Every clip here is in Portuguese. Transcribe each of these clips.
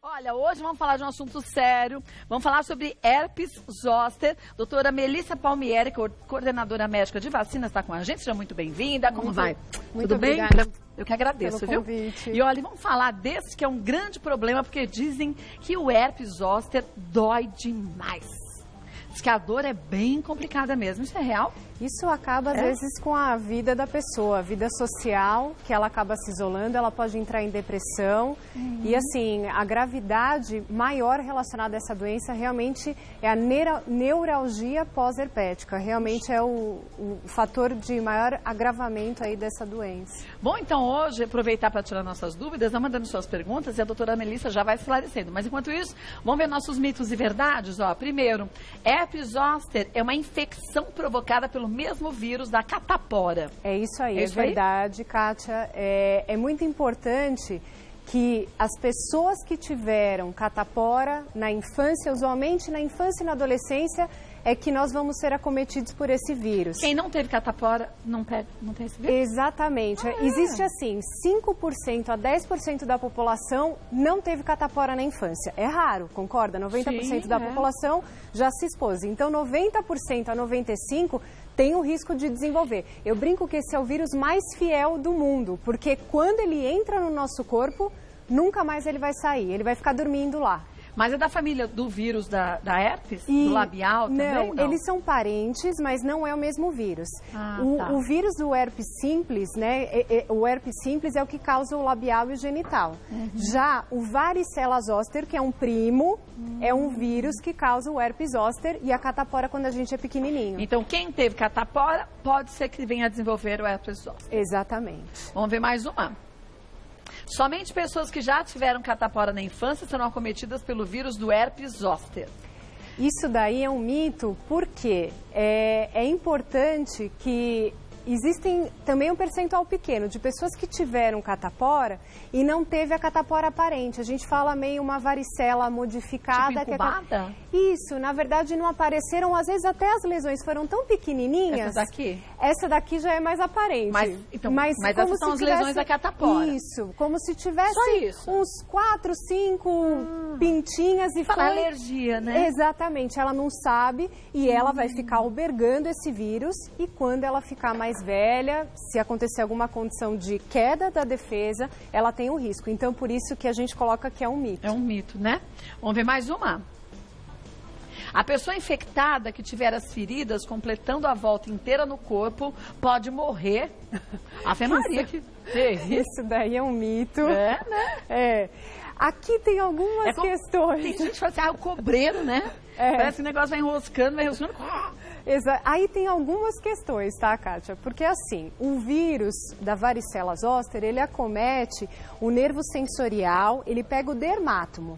Olha, hoje vamos falar de um assunto sério, vamos falar sobre herpes zoster. Doutora Melissa Palmieri, coordenadora médica de vacinas, está com a gente, seja muito bem-vinda. Como vai? Muito Tudo bem? obrigada. Eu que agradeço, pelo viu? convite. E olha, vamos falar desse que é um grande problema, porque dizem que o herpes zoster dói demais. Diz que a dor é bem complicada mesmo, isso é real? Isso acaba, às vezes, com a vida da pessoa, a vida social, que ela acaba se isolando, ela pode entrar em depressão. E, assim, a gravidade maior relacionada a essa doença realmente é a neuralgia pós-herpética. Realmente é o fator de maior agravamento aí dessa doença. Bom, então hoje, aproveitar para tirar nossas dúvidas, vá mandando suas perguntas e a doutora Melissa já vai esclarecendo. Mas, enquanto isso, vamos ver nossos mitos e verdades. Ó, primeiro, herpes zoster é uma infecção provocada pelo mesmo vírus da catapora. É isso aí, é verdade, Kátia. É muito importante que as pessoas que tiveram catapora na infância, usualmente na infância e na adolescência, é que nós vamos ser acometidos por esse vírus. Quem não teve catapora não tem esse vírus? Exatamente. Existe assim, 5% a 10% da população não teve catapora na infância. É raro, concorda? 90% da população já se expôs. Então, 90% a 95% tem o risco de desenvolver. Eu brinco que esse é o vírus mais fiel do mundo, porque quando ele entra no nosso corpo, nunca mais ele vai sair, ele vai ficar dormindo lá. Mas é da família do vírus da herpes? Do labial também? Não, eles são parentes, mas não é o mesmo vírus. Tá. O vírus do herpes simples, né? O herpes simples é o que causa o labial e o genital. Já o varicela zoster, que é um primo, é um vírus que causa o herpes zoster e a catapora quando a gente é pequenininho. Então, quem teve catapora pode ser que venha a desenvolver o herpes zoster. Exatamente. Vamos ver mais uma. Somente pessoas que já tiveram catapora na infância serão acometidas pelo vírus do herpes zoster. Isso daí é um mito porque é importante que existem também um percentual pequeno de pessoas que tiveram catapora e não teve a catapora aparente. A gente fala meio uma varicela modificada. Tipo incubada? Isso, na verdade não apareceram, às vezes até as lesões foram tão pequenininhas. Essa daqui? Essa daqui já é mais aparente. Mas como essas são as tivesse, lesões da catapora? Isso, como se tivesse uns 4, 5 pintinhas e fala alergia, né? Exatamente, ela não sabe e ela vai ficar albergando esse vírus e quando ela ficar mais velha, se acontecer alguma condição de queda da defesa, ela tem um risco. Então, por isso que a gente coloca que é um mito. É um mito, né? Vamos ver mais uma. A pessoa infectada que tiver as feridas completando a volta inteira no corpo pode morrer. Ave Maria, que isso daí é um mito. É, né? É. Aqui tem algumas questões. Tem gente que fala assim, o cobreiro, né? Parece que o negócio vai enroscando. Aí tem algumas questões, tá, Kátia? Porque assim, o vírus da varicela zoster, ele acomete o nervo sensorial, ele pega o dermátomo.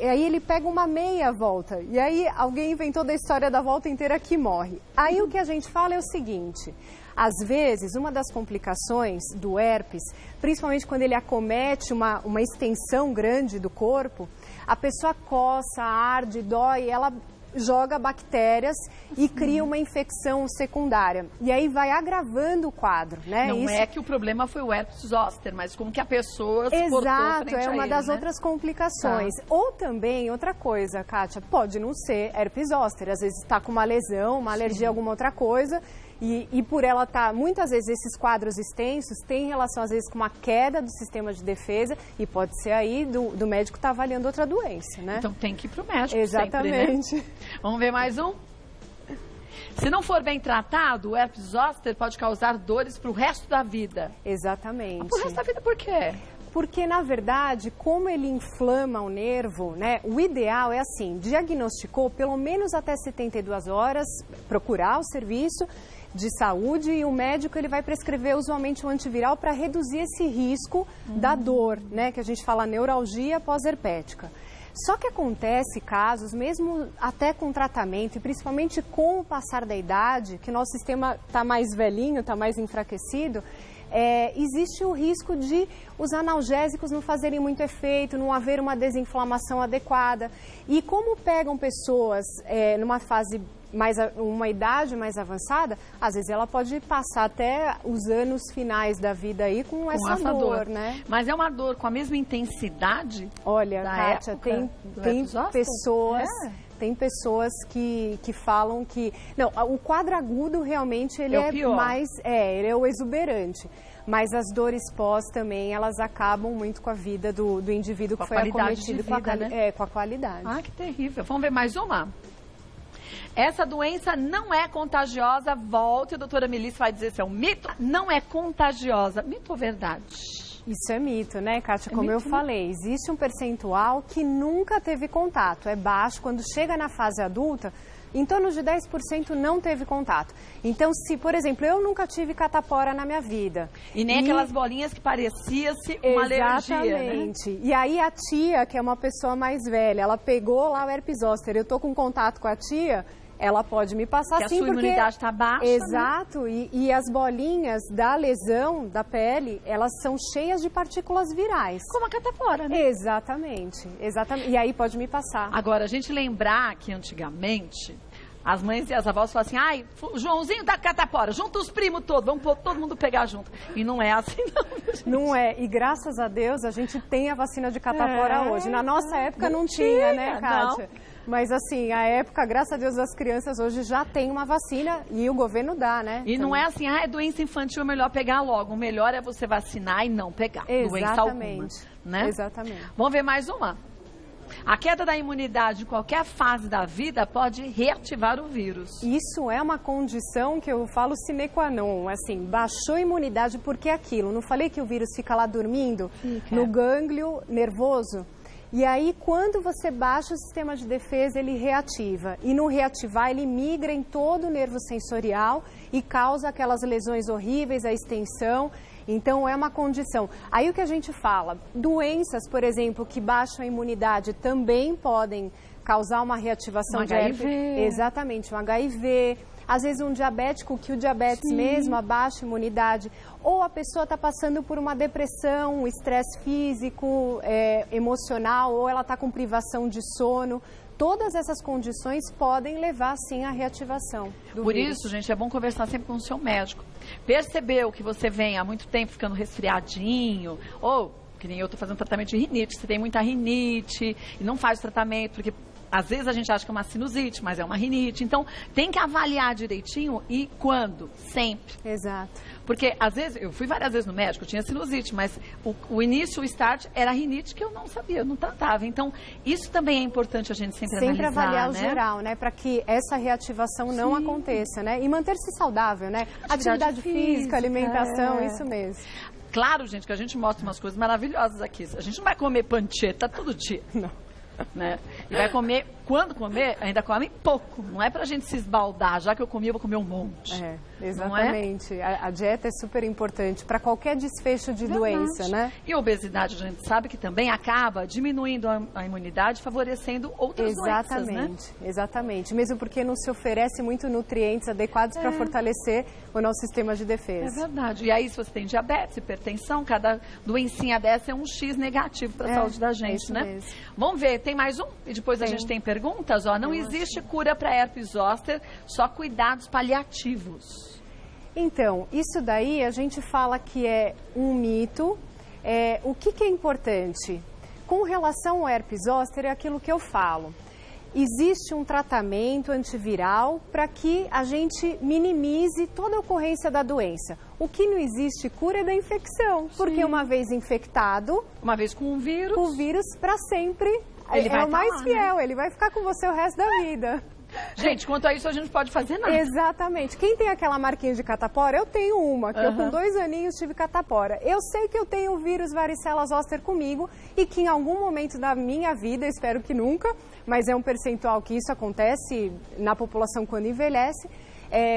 Aí ele pega uma meia volta. E aí alguém inventou da história da volta inteira que morre. Aí o que a gente fala é o seguinte: às vezes, uma das complicações do herpes, principalmente quando ele acomete uma extensão grande do corpo, a pessoa coça, arde, dói, ela joga bactérias e cria uma infecção secundária. E aí vai agravando o quadro, né? Não é que o problema foi o herpes zoster, mas como que a pessoa se portou frente a ele, é uma das outras complicações. Ou também, outra coisa, Kátia, pode não ser herpes zoster, às vezes está com uma lesão, uma alergia a alguma outra coisa. E por ela estar, muitas vezes, esses quadros extensos têm relação, às vezes, com uma queda do sistema de defesa e pode ser aí do médico estar avaliando outra doença, né? Então tem que ir para o médico. Exatamente. Sempre, né? Vamos ver mais um? Se não for bem tratado, o herpes zoster pode causar dores para o resto da vida. Exatamente. Para o resto da vida por quê? Porque, na verdade, como ele inflama o nervo, né, o ideal é assim, diagnosticou pelo menos até 72 horas, procurar o serviço de saúde e o médico ele vai prescrever usualmente um antiviral para reduzir esse risco da dor, né, que a gente fala neuralgia pós-herpética. Só que acontece casos, mesmo até com tratamento e principalmente com o passar da idade, que nosso sistema está mais velhinho, está mais enfraquecido, existe o risco de os analgésicos não fazerem muito efeito, não haver uma desinflamação adequada. E como pegam pessoas numa fase uma idade mais avançada, às vezes ela pode passar até os anos finais da vida aí com essa dor, né? Mas é uma dor com a mesma intensidade? Olha, Kátia, tem pessoas... Tem pessoas que falam que... Não, o quadro agudo realmente ele é mais... ele é o exuberante. Mas as dores pós também, elas acabam muito com a vida do indivíduo que foi acometido com a qualidade. Ah, que terrível. Vamos ver mais uma? Essa doença não é contagiosa. Volte, a doutora Melissa vai dizer se é um mito. Não é contagiosa. Mito ou verdade? Isso é mito, né, Kátia? Como eu falei, existe um percentual que nunca teve contato. É baixo. Quando chega na fase adulta, em torno de 10% não teve contato. Então, se, por exemplo, eu nunca tive catapora na minha vida. E nem aquelas bolinhas que parecia-se uma alergia, né? Exatamente. E aí a tia, que é uma pessoa mais velha, ela pegou lá o herpes zoster. Eu tô com contato com a tia... Ela pode me passar sim, porque a sua imunidade está baixa. Exato, né? E as bolinhas da lesão da pele, elas são cheias de partículas virais. Como a catapora, né? Exatamente. E aí pode me passar. Agora, a gente lembrar que antigamente as mães e as avós falavam assim, ai, Joãozinho da catapora, junta os primos todos, vamos todo mundo pegar junto. E não é assim, não. Gente. Não é. E graças a Deus a gente tem a vacina de catapora hoje. Na nossa época não tinha, né, Kátia? Não. Mas assim, a época, graças a Deus, as crianças hoje já têm uma vacina e o governo dá, né? E não é assim, é doença infantil, é melhor pegar logo. O melhor é você vacinar e não pegar doença alguma, né? Exatamente. Vamos ver mais uma? A queda da imunidade em qualquer fase da vida pode reativar o vírus. Isso é uma condição que eu falo sine qua non. Assim, baixou a imunidade porque é aquilo. Não falei que o vírus fica lá dormindo no gânglio nervoso? E aí, quando você baixa o sistema de defesa, ele reativa. E no reativar, ele migra em todo o nervo sensorial e causa aquelas lesões horríveis, a extensão. Então, é uma condição. Aí, o que a gente fala? Doenças, por exemplo, que baixam a imunidade também podem causar uma reativação de HIV. Exatamente, um HIV. Às vezes um diabético, que o diabetes mesmo abaixa a imunidade, ou a pessoa está passando por uma depressão, um estresse físico, emocional, ou ela está com privação de sono. Todas essas condições podem levar, sim, à reativação do vírus. Isso, gente, é bom conversar sempre com o seu médico. Percebeu que você vem há muito tempo ficando resfriadinho, ou que nem eu estou fazendo tratamento de rinite, você tem muita rinite e não faz tratamento, porque... Às vezes a gente acha que é uma sinusite, mas é uma rinite. Então, tem que avaliar direitinho e quando? Sempre. Exato. Porque, às vezes, eu fui várias vezes no médico, eu tinha sinusite, mas o início, o start, era rinite que eu não sabia, eu não tratava. Então, isso também é importante a gente sempre analisar, avaliar né? o geral, né? Para que essa reativação não aconteça, né? E manter-se saudável, né? Atividade física, alimentação, isso mesmo. Claro, gente, que a gente mostra umas coisas maravilhosas aqui. A gente não vai comer panceta todo dia. Não. Né? E vai comer, quando comer, ainda come pouco. Não é pra gente se esbaldar, já que eu comi, eu vou comer um monte. Exatamente. Não é? A dieta é super importante para qualquer desfecho de doença, né? E a obesidade, a gente sabe que também acaba diminuindo a imunidade, favorecendo outras doenças, né? Exatamente. Mesmo porque não se oferece muito nutrientes adequados para fortalecer o nosso sistema de defesa. É verdade. E aí, se você tem diabetes, hipertensão, cada doencinha dessa é um X negativo para a saúde da gente, né? Mesmo. Vamos ver, tem mais um? E depois a gente tem perguntas, ó. Não existe cura para herpes zoster, só cuidados paliativos. Então, isso daí a gente fala que é um mito. O que é importante? Com relação ao herpes zoster, é aquilo que eu falo. Existe um tratamento antiviral para que a gente minimize toda a ocorrência da doença. O que não existe cura é da infecção, porque uma vez infectado... Uma vez com o vírus para sempre ele é o mais fiel, ele vai ficar com você o resto da vida. Gente, quanto a isso a gente não pode fazer nada. Exatamente. Quem tem aquela marquinha de catapora, eu tenho uma, que eu com 2 aninhos tive catapora. Eu sei que eu tenho o vírus varicela zoster comigo e que em algum momento da minha vida, espero que nunca, mas é um percentual que isso acontece na população quando envelhece,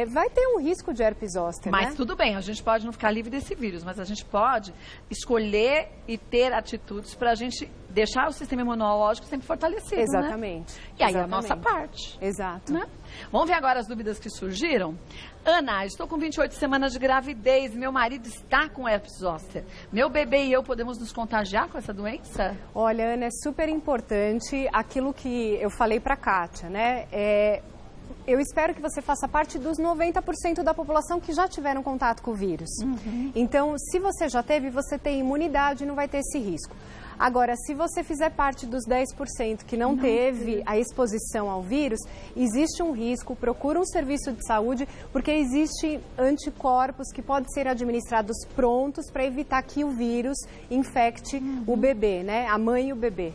vai ter um risco de herpes zoster, Mas tudo bem, a gente pode não ficar livre desse vírus, mas a gente pode escolher e ter atitudes para a gente deixar o sistema imunológico sempre fortalecido, Exatamente. Né? E aí é a nossa parte. Exato. Né? Vamos ver agora as dúvidas que surgiram? Ana, estou com 28 semanas de gravidez, meu marido está com herpes zoster. Meu bebê e eu podemos nos contagiar com essa doença? Olha, Ana, é super importante aquilo que eu falei para a Kátia, né? eu espero que você faça parte dos 90% da população que já tiveram contato com o vírus. Então, se você já teve, você tem imunidade e não vai ter esse risco. Agora, se você fizer parte dos 10% que não teve a exposição ao vírus, existe um risco, procura um serviço de saúde, porque existem anticorpos que podem ser administrados prontos para evitar que o vírus infecte o bebê, né? A mãe e o bebê.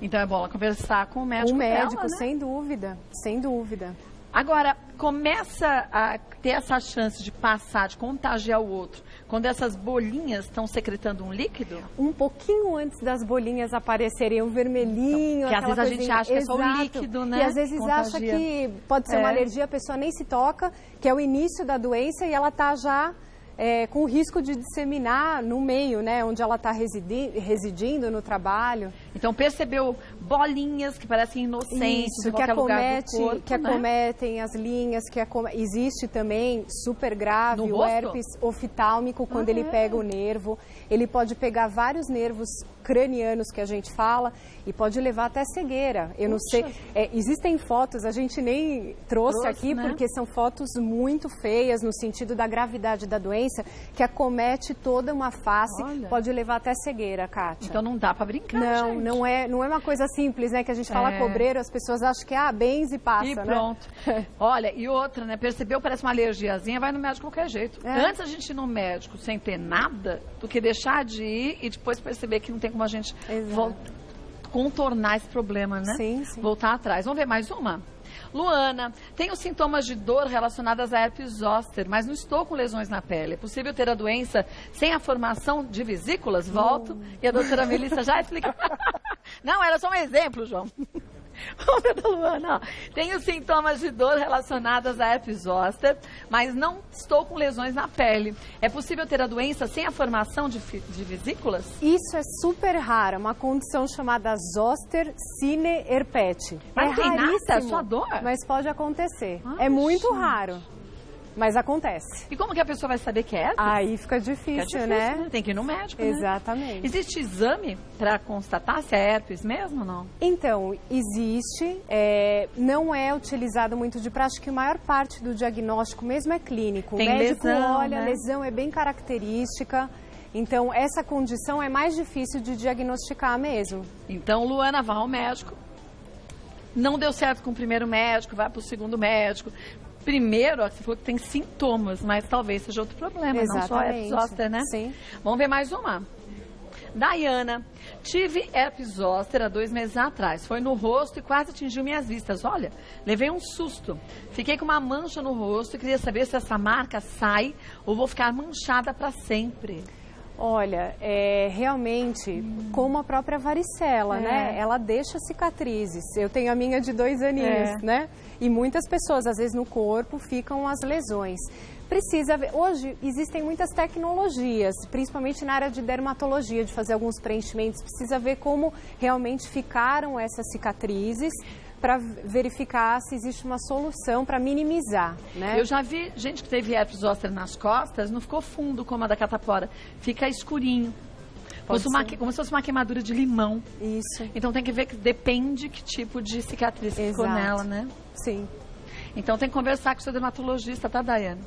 Então é bom conversar com o médico dela, né? Sem dúvida, sem dúvida. Agora, começa a ter essa chance de passar, de contagiar o outro, quando essas bolinhas estão secretando um líquido? Um pouquinho antes das bolinhas aparecerem, o vermelhinho, que às vezes a gente acha que é só o líquido, né? E às vezes acha que pode ser uma alergia, a pessoa nem se toca, que é o início da doença e ela está já com o risco de disseminar no meio, né? Onde ela está residindo no trabalho. Então percebeu bolinhas que parecem inocentes, isso, que acometem as linhas, existe também super grave o herpes oftálmico, quando ele pega o nervo. Ele pode pegar vários nervos cranianos que a gente fala e pode levar até cegueira. Eu não sei, existem fotos, a gente nem trouxe aqui, né? Porque são fotos muito feias no sentido da gravidade da doença, que acomete toda uma face, pode levar até cegueira, Kátia. Então não dá para brincar, gente. Não é uma coisa simples, né? Que a gente fala cobreiro, as pessoas acham que benze e passa, e pronto. Né? Olha, e outra, né? Percebeu, parece uma alergiazinha, vai no médico de qualquer jeito. Antes a gente ir no médico sem ter nada, do que deixar de ir e depois perceber que não tem como a gente contornar esse problema, né? Sim. Voltar atrás. Vamos ver mais uma? Luana, tenho sintomas de dor relacionadas a herpes zoster, mas não estou com lesões na pele. É possível ter a doença sem a formação de vesículas? Volto. E a doutora Melissa já explicou. Não, era só um exemplo, João. Vamos ver da Luana. Tenho sintomas de dor relacionadas a herpes zoster, mas não estou com lesões na pele. É possível ter a doença sem a formação de vesículas? Isso é super raro, uma condição chamada zoster sine herpete. Mas tem nada, é só dor? Mas pode acontecer. É muito raro. Mas acontece. E como que a pessoa vai saber que é herpes? Aí fica difícil, né? Tem que ir no médico, Exatamente. Né? Existe exame para constatar se é herpes mesmo ou não? Então, existe. Não é utilizado muito de prática, que a maior parte do diagnóstico mesmo é clínico. Tem o médico lesão, olha, né? A lesão é bem característica. Então, essa condição é mais difícil de diagnosticar mesmo. Então, Luana, vá ao médico. Não deu certo com o primeiro médico, vai para o segundo médico. Primeiro, você falou que tem sintomas, mas talvez seja outro problema, Exatamente. Não só herpes zoster, né? Sim. Vamos ver mais uma. Dayana, tive herpes zoster há 2 meses atrás. Foi no rosto e quase atingiu minhas vistas. Olha, levei um susto. Fiquei com uma mancha no rosto e queria saber se essa marca sai ou vou ficar manchada para sempre. Olha, realmente, como a própria varicela, né? Ela deixa cicatrizes. Eu tenho a minha de 2 aninhos, né? E muitas pessoas, às vezes, no corpo ficam as lesões. Precisa ver. Hoje existem muitas tecnologias, principalmente na área de dermatologia, de fazer alguns preenchimentos. Precisa ver como realmente ficaram essas cicatrizes, para verificar se existe uma solução para minimizar, né? Eu já vi gente que teve herpes zoster nas costas, não ficou fundo como a da catapora, fica escurinho. Como se fosse uma queimadura de limão. Isso. Então tem que ver que depende que tipo de cicatriz que ficou nela, né? Sim. Então tem que conversar com o seu dermatologista, tá, Daiane?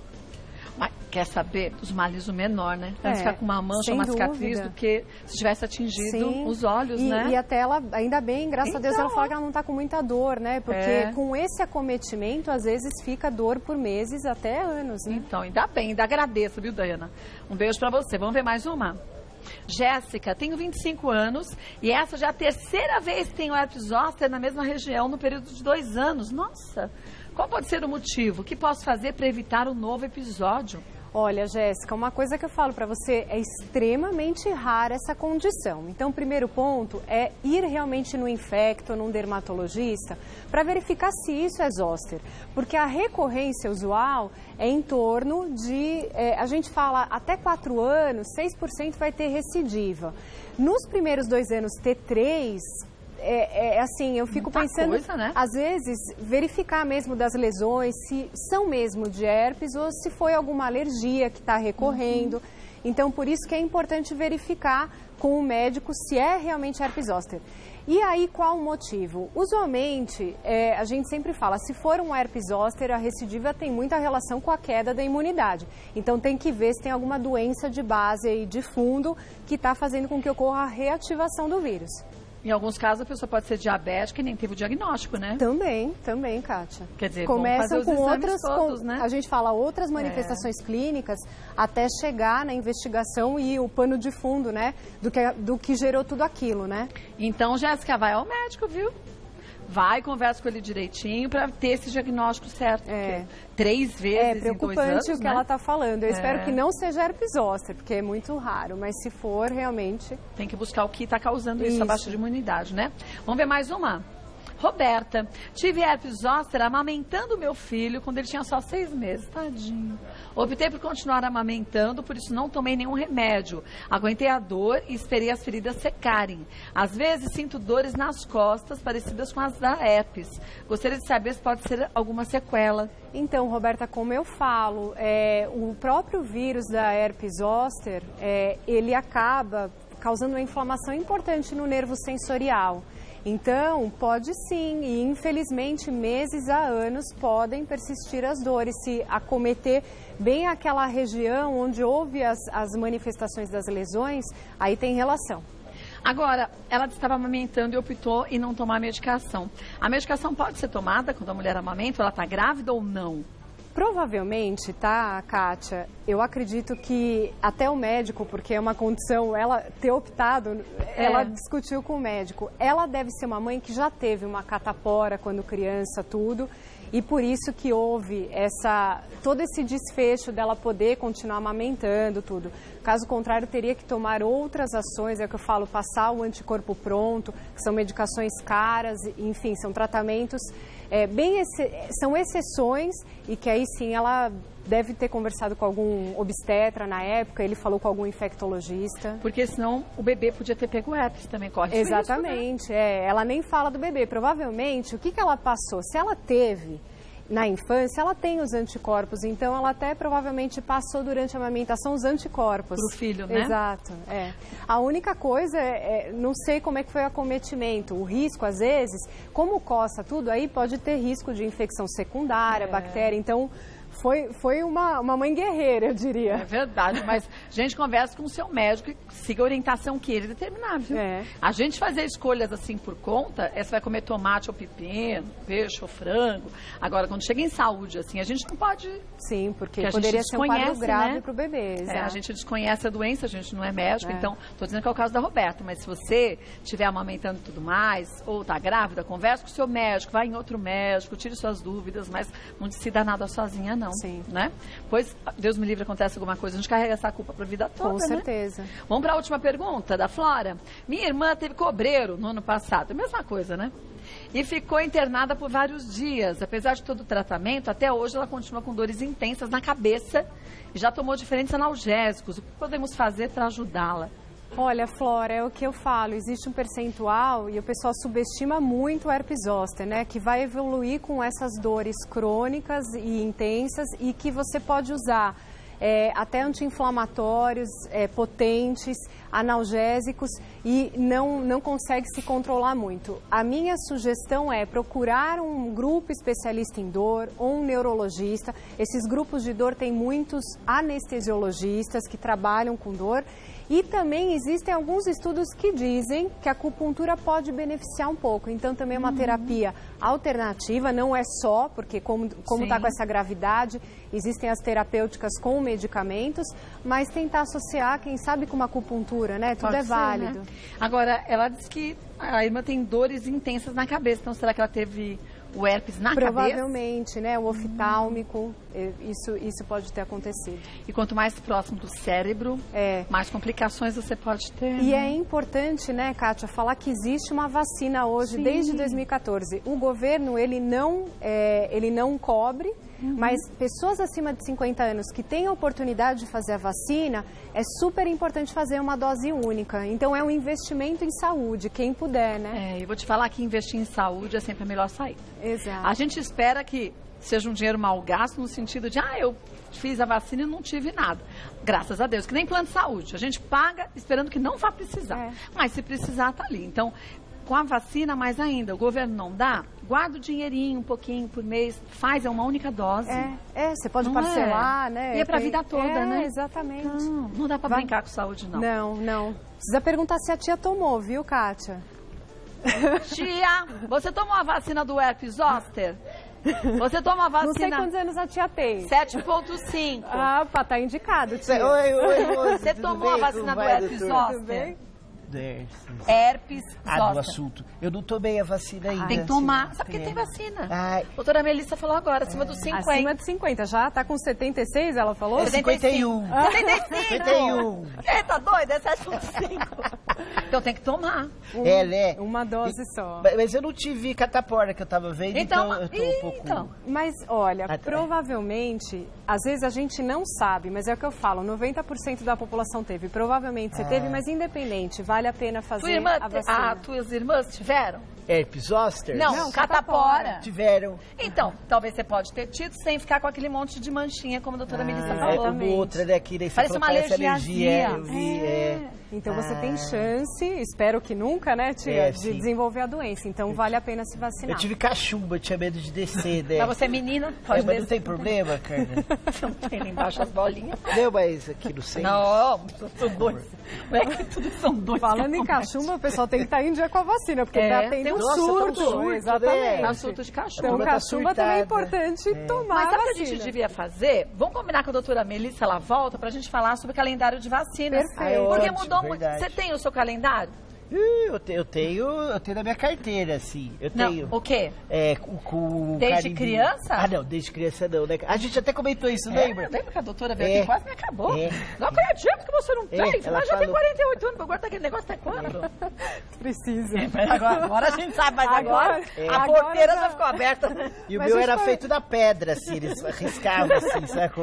Mas quer saber dos males o menor, né? Antes ficar com uma mancha, uma cicatriz, do que se tivesse atingido os olhos, né? E até ela, ainda bem, graças a Deus, ela fala que ela não está com muita dor, né? Porque com esse acometimento, às vezes fica dor por meses, até anos, né? Então, ainda bem, ainda agradeço, viu, Daiana? Um beijo pra você. Vamos ver mais uma? Jéssica, tenho 25 anos e essa já é a 3ª vez que tenho herpes zoster na mesma região no período de 2 anos. Nossa! Qual pode ser o motivo? O que posso fazer para evitar um novo episódio? Olha, Jéssica, uma coisa que eu falo para você, é extremamente rara essa condição. Então, o primeiro ponto é ir realmente no infecto, num dermatologista, para verificar se isso é zoster. Porque a recorrência usual é em torno de, a gente fala, até 4 anos, 6% vai ter recidiva. Nos primeiros 2 anos, ter 3%, assim, eu fico pensando, né? Às vezes, verificar mesmo das lesões, se são mesmo de herpes ou se foi alguma alergia que está recorrendo. Então, por isso que é importante verificar com o médico se é realmente herpes zoster. E aí, qual o motivo? Usualmente, a gente sempre fala, se for um herpes zoster, a recidiva tem muita relação com a queda da imunidade. Então, tem que ver se tem alguma doença de base aí, de fundo, que está fazendo com que ocorra a reativação do vírus. Em alguns casos, a pessoa pode ser diabética e nem teve o diagnóstico, né? Também, Kátia. Quer dizer, começam com outras, todos, né? A gente fala outras manifestações clínicas até chegar na investigação e o pano de fundo, né? Do que gerou tudo aquilo, né? Então, Jéssica, vai ao médico, viu? Vai, conversa com ele direitinho para ter esse diagnóstico certo. 3 vezes em 2 anos, preocupante o que né? ela está falando. Eu espero que não seja herpes zoster, porque é muito raro. Mas se for, realmente... Tem que buscar o que está causando isso, a baixa de imunidade, né? Vamos ver mais uma. Roberta, tive herpes zoster amamentando meu filho quando ele tinha só 6 meses. Tadinho. Optei por continuar amamentando, por isso não tomei nenhum remédio. Aguentei a dor e esperei as feridas secarem. Às vezes sinto dores nas costas parecidas com as da herpes. Gostaria de saber se pode ser alguma sequela. Então, Roberta, como eu falo, o próprio vírus da herpes zoster, ele acaba causando uma inflamação importante no nervo sensorial. Então, pode sim, e infelizmente meses a anos podem persistir as dores, se acometer bem aquela região onde houve as manifestações das lesões, aí tem relação. Agora, ela estava amamentando e optou em não tomar medicação. A medicação pode ser tomada quando a mulher amamenta, ela está grávida ou não? Provavelmente, tá, Kátia? Eu acredito que até o médico, porque é uma condição, ela ter optado, ela discutiu com o médico. Ela deve ser uma mãe que já teve uma catapora quando criança, tudo, e por isso que houve todo esse desfecho dela poder continuar amamentando, tudo. Caso contrário, teria que tomar outras ações, é o que eu falo, passar o anticorpo pronto, que são medicações caras, enfim, são tratamentos... são exceções e que aí sim ela deve ter conversado com algum obstetra na época, ele falou com algum infectologista. Porque senão o bebê podia ter pego herpes, também corre Exatamente, risco, né? Ela nem fala do bebê, provavelmente o que ela passou, se ela teve na infância, ela tem os anticorpos, então ela até provavelmente passou durante a amamentação os anticorpos. Pro filho, né? Exato, A única coisa não sei como é que foi o acometimento, o risco às vezes, como coça tudo, aí pode ter risco de infecção secundária, bactéria, então... Foi uma mãe guerreira, eu diria. É verdade, mas a gente conversa com o seu médico e siga a orientação que ele determinar, viu? A gente fazer escolhas assim por conta, você vai comer tomate ou pepino, peixe ou frango. Agora, quando chega em saúde, assim, a gente não pode... Sim, porque poderia ser um quadro grave para o bebê. A gente desconhece a doença, a gente não é médico, então, estou dizendo que é o caso da Roberta, mas se você estiver amamentando e tudo mais, ou está grávida, converse com o seu médico, vai em outro médico, tire suas dúvidas, mas não decida nada sozinha, não. Sim. Né? Pois, Deus me livre, acontece alguma coisa, a gente carrega essa culpa para a vida toda, Com certeza. Né? Vamos para a última pergunta, da Flora. Minha irmã teve cobreiro no ano passado, a mesma coisa, né? E ficou internada por vários dias. Apesar de todo o tratamento, até hoje ela continua com dores intensas na cabeça e já tomou diferentes analgésicos. O que podemos fazer para ajudá-la? Olha, Flora, é o que eu falo, existe um percentual e o pessoal subestima muito o herpes zoster, né? Que vai evoluir com essas dores crônicas e intensas e que você pode usar até anti-inflamatórios, potentes, analgésicos e não consegue se controlar muito. A minha sugestão é procurar um grupo especialista em dor ou um neurologista. Esses grupos de dor têm muitos anestesiologistas que trabalham com dor. E também existem alguns estudos que dizem que a acupuntura pode beneficiar um pouco. Então, também é uma terapia alternativa, não é só, porque como está com essa gravidade, existem as terapêuticas com medicamentos, mas tentar associar, quem sabe, com uma acupuntura, né? Tudo é válido. Né? Agora, ela disse que a irmã tem dores intensas na cabeça, então será que ela teve o herpes na cabeça? Provavelmente, né? O oftálmico, isso pode ter acontecido. E quanto mais próximo do cérebro, mais complicações você pode ter. E é importante, né, Kátia, falar que existe uma vacina hoje, desde 2014. O governo, ele não cobre, mas pessoas acima de 50 anos que têm a oportunidade de fazer a vacina, é super importante fazer uma dose única. Então, é um investimento em saúde, quem puder, né? Eu vou te falar que investir em saúde é sempre a melhor saída. Exato. A gente espera que seja um dinheiro mal gasto no sentido de, eu fiz a vacina e não tive nada. Graças a Deus, que nem plano de saúde. A gente paga esperando que não vá precisar. Mas se precisar, tá ali. Então, com a vacina, mais ainda, o governo não dá, guarda o dinheirinho um pouquinho por mês, faz, é uma única dose. Você pode Não parcelar, né? E é pra vida toda, né? Exatamente. Não dá pra brincar com saúde, não. Não. Precisa perguntar se a tia tomou, viu, Kátia? Tia, você tomou a vacina do herpes zoster? Você toma a vacina... Não sei quantos anos a tia tem. 7,5. Ah, tá indicado, tia. Oi, moça, Você tomou a vacina do herpes zoster? Herpes zoster. Do assunto. Eu não tomei a vacina ainda. Tem que tomar. Sabe por que tem vacina? Doutora Melissa falou agora, acima dos 50. Acima de 50. Já tá com 76, ela falou? 51. 51. Tá doida? É 7,5. Então tem que tomar. Uma dose só. Mas eu não tive catapora que eu tava vendo, então eu tô um pouco... Mas, olha, provavelmente, às vezes a gente não sabe, mas é o que eu falo, 90% da população teve. Provavelmente você teve, mas independente, vale a pena fazer a vacina. Tuas irmãs tiveram? Herpes zoster? Não, catapora. Tiveram. Então, talvez você pode ter tido sem ficar com aquele monte de manchinha, como a doutora Melissa falou. Como outra, né? Que daí parece uma alergia. Eu vi, Então você tem chance, espero que nunca, né, tia, de desenvolver a doença. Então vale a pena se vacinar. Eu tive cachumba, eu tinha medo de descer, né? Mas você é menina, pode mas não tem problema, cara? Não tem lá embaixo as bolinhas. Não, mas aqui no centro. Não, são dois. Não é que tudo são dois. Falando em cachumba, o pessoal tem que estar em dia com a vacina, porque tá tendo um surto. Exatamente. Tá um surto de cachumba. Então, cachumba também é importante tomar Mas sabe a o que a gente devia fazer? Vamos combinar com a doutora Melissa, ela volta, pra gente falar sobre o calendário de vacinas. Perfeito. Porque mudou muito. Você tem o seu calendário? Eu tenho na minha carteira, assim. Eu tenho. Não, o quê? Com desde criança? Não, desde criança não, né? A gente até comentou isso, lembra? Lembra que a doutora veio aqui quase me acabou. Não acredito que você não tem. Mas já tem 48 anos, agora tá aquele negócio até quando? Precisa. Agora a gente sabe, mas agora a porteira já ficou aberta. E o meu era feito da pedra, assim, eles riscavam assim, sabe?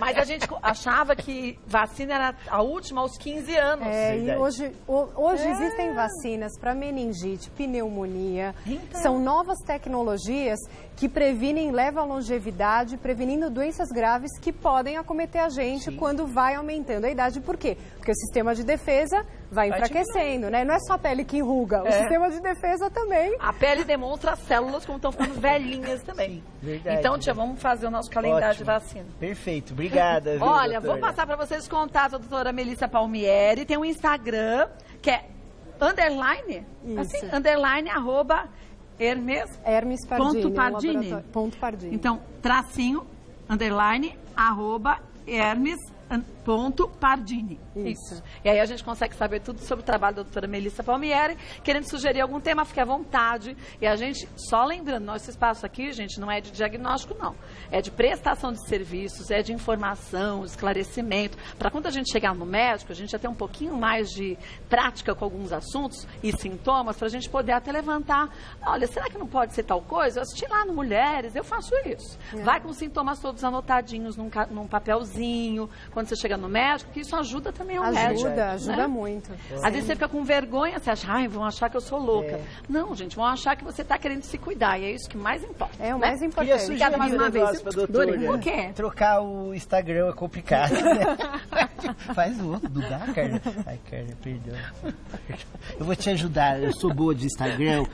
Mas a gente achava que vacina era a última aos 15 anos. E hoje existem vacinas para meningite, pneumonia. São novas tecnologias que previnem, levam à longevidade, prevenindo doenças graves que podem acometer a gente quando vai aumentando a idade. Por quê? Porque o sistema de defesa vai enfraquecendo, né? Não é só a pele que enruga, o sistema de defesa também. A pele demonstra as células como estão ficando velhinhas também. Verdade. Então, tia, vamos fazer o nosso calendário de vacina. Perfeito, obrigada. Olha, vou passar para vocês os contatos da doutora Melissa Palmieri. Tem um Instagram que é underline, assim, underline, Hermes Pardini. Ponto Pardini. Então, tracinho, underline, Hermes ponto Pardini. Isso. E aí a gente consegue saber tudo sobre o trabalho da doutora Melissa Palmieri. Querendo sugerir algum tema, fique à vontade. E a gente, só lembrando, nosso espaço aqui, gente, não é de diagnóstico, não. É de prestação de serviços, é de informação, esclarecimento. Para quando a gente chegar no médico, a gente já tem um pouquinho mais de prática com alguns assuntos e sintomas, para a gente poder até levantar. Olha, será que não pode ser tal coisa? Eu assisti lá no Mulheres, eu faço isso. Vai com os sintomas todos anotadinhos num papelzinho, quando você chega no médico, que isso ajuda também ao médico. Ajuda muito. Às vezes você fica com vergonha, você acha, vão achar que eu sou louca. Não, gente, vão achar que você está querendo se cuidar, e é isso que mais importa. É o mais importante. Queria sugerir mais uma vez pra doutora. O quê? Trocar o Instagram é complicado, né? Faz o outro, não dá, Carla? Ai, Carla, perdão. Eu vou te ajudar, eu sou boa de Instagram.